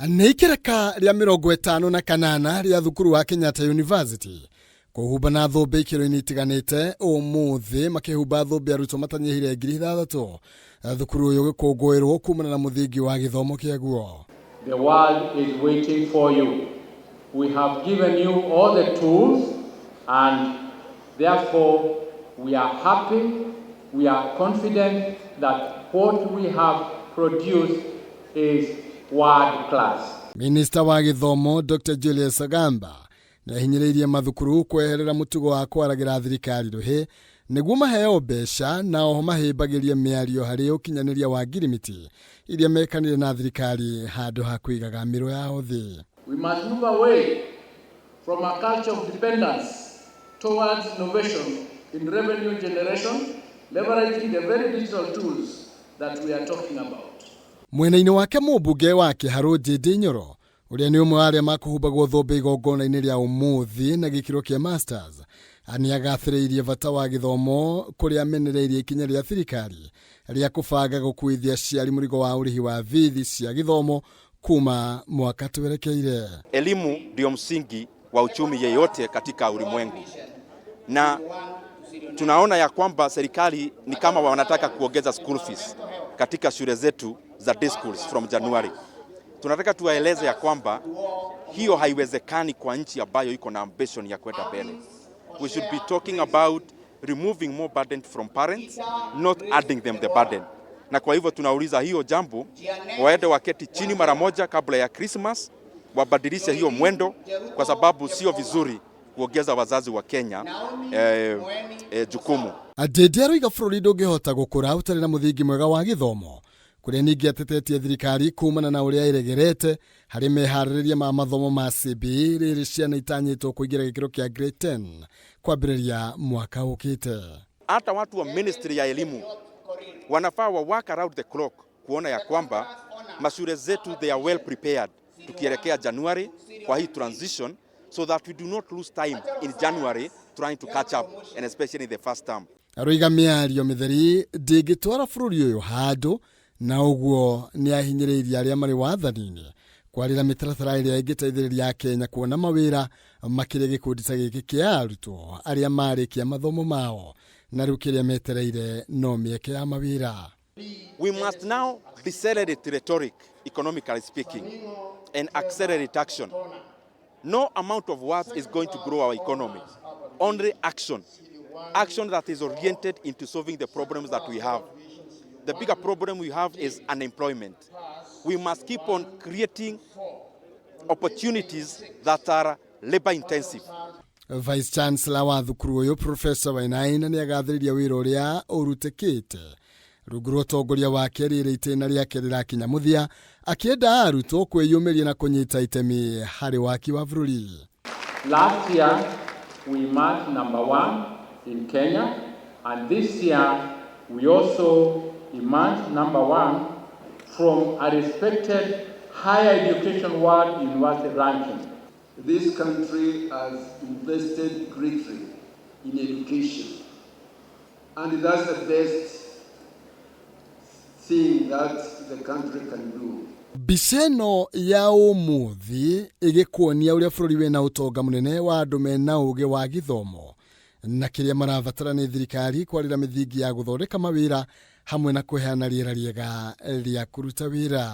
Nĩikĩreka rĩa 58 rĩa thukuru wa Kenyatta University kũhumba na thũmbĩ ikĩro-inĩ itiganĩte ũmũthĩ makĩhumba thũmbĩ arutwo matanyihire 6,000 thukuru ũyũ gĩkũngũĩrwo kumana na mũthingi wa gĩthomo kĩaguo. The world is waiting for you. We have given you all the tools and therefore we are happy, we are confident that what we have produced is world class. Minister wa gĩthomo Dr. Julius Sagamba nĩahinyĩrĩirie mathukuru kweherera mũtugo wa kwaragira thirikari rũhĩ nĩguo maheo mbeca na oho mahĩmbagĩrie mĩario harĩ ũkinyanĩria wa ngirimiti iria mekanire na thirikari handũ ha kũigaga mĩro yao thĩ. We must move away from a culture of dependence towards innovation in revenue generation, leveraging the very digital tools that we are talking about. Mwena-inĩ wake mũmbunge wa Kĩharũ J.D. Nyoro ũrĩa nĩ ũmwe wa arĩa makũhumbagwo thũmbĩ igongona-inĩ rĩa ũmũthĩ na gĩkĩro kĩa masters nĩagathĩrĩirie bata wa gĩthomo kũrĩa amenereirie ikinya rĩa thirikari rĩa kũbanga gũkuithia aciari mũrigo wa ũrĩhi wa bithi cia gĩthomo kuma mwaka twerekeire. Elimu ndio msingi wa uchumi yeyote katika ulimwengu, na tunaona ya kwamba serikali ni kama wanataka kuongeza school fees katika shule zetu za day schools from January. Tunataka tuwaeleze ya kwamba hiyo haiwezekani kwa nchi ambayo iko na ambition ya kwenda mbele. We should be talking about removing more burden from parents, not adding them the burden. Na kwa hivyo tunauliza hiyo jambo waende waketi chini mara moja kabla ya Christmas, wabadilishe hiyo mwendo, kwa sababu sio vizuri kuongeza wazazi wa Kenya jukumu. Adediaro iga bũrũri ndũngĩhota gũkũra ũtarĩ na mũthingi mwega wa gĩthomo kũrĩa ningĩ atetetie thirikari kumana na ũrĩa ĩregerete harĩ meharĩrĩria ma mathomo ma CBE rĩrĩ ciana itanyĩtwo kũingĩra gĩkĩro kĩa grade 10 kwambĩrĩria mwaka ũkĩte. Hata watu wa ministry ya elimu wanafaa wa work around the clock kuona ya kwamba mashule zetu they are well prepared tukielekea January kwa hii transition, so that we do not lose time in January trying to catch up, and especially in the first term. Aroiga mĩario mĩtheri ndĩngĩtwara bũrũri ũyũ handũ na ũguo nĩahinyĩrĩirie arĩa marĩ wathani-inĩ kwarĩra mĩtaratara ĩrĩa ĩngĩteithĩrĩria Kenya kuona mawĩra makĩria gĩkundi ta gĩkĩ kĩa arutwo arĩa marĩkia mathomo mao na rĩu kĩrĩa metereire no mĩeke ya mawĩra. We must now decelerate rhetoric, economically speaking, and accelerate action. No amount of words is going to grow our economy. Only action. Action that is oriented into solving the problems that we have. The bigger problem we have is unemployment. We must keep on creating opportunities that are labor intensive. Vice Chancellor wa thukuru ũyũ Professor Wainaina nĩagathĩrĩria wĩra ũrĩa ũrutĩkĩte rungu rwa ũtongoria wake rĩrĩ itĩna rĩake rĩrakinya mũthia akĩenda arutwo kwĩyũmĩria na kũnyita itemi harĩ waki wa bũrũri. Last year we marked #1 in Kenya, and this year we also emerged #1 from a respected higher education world university ranking. This country has invested greatly in education, and that's the best thing that the country can do. Mbica ĩno ya ũmũthĩ ĩgĩkuonia ũrĩa bũrũri wĩna ũtonga mũnene wa andũ mena ũũgĩ wa gĩthomo na kĩrĩa marabatara nĩ thirikari kwarĩra mĩthingi ya gũthondeka mawĩra hamwe na kũheana rĩera rĩega rĩa kũruta wĩra.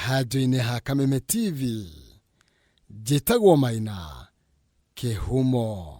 Handũ-inĩ ha Kameme TV, njĩtagwo Maina Kĩhumo.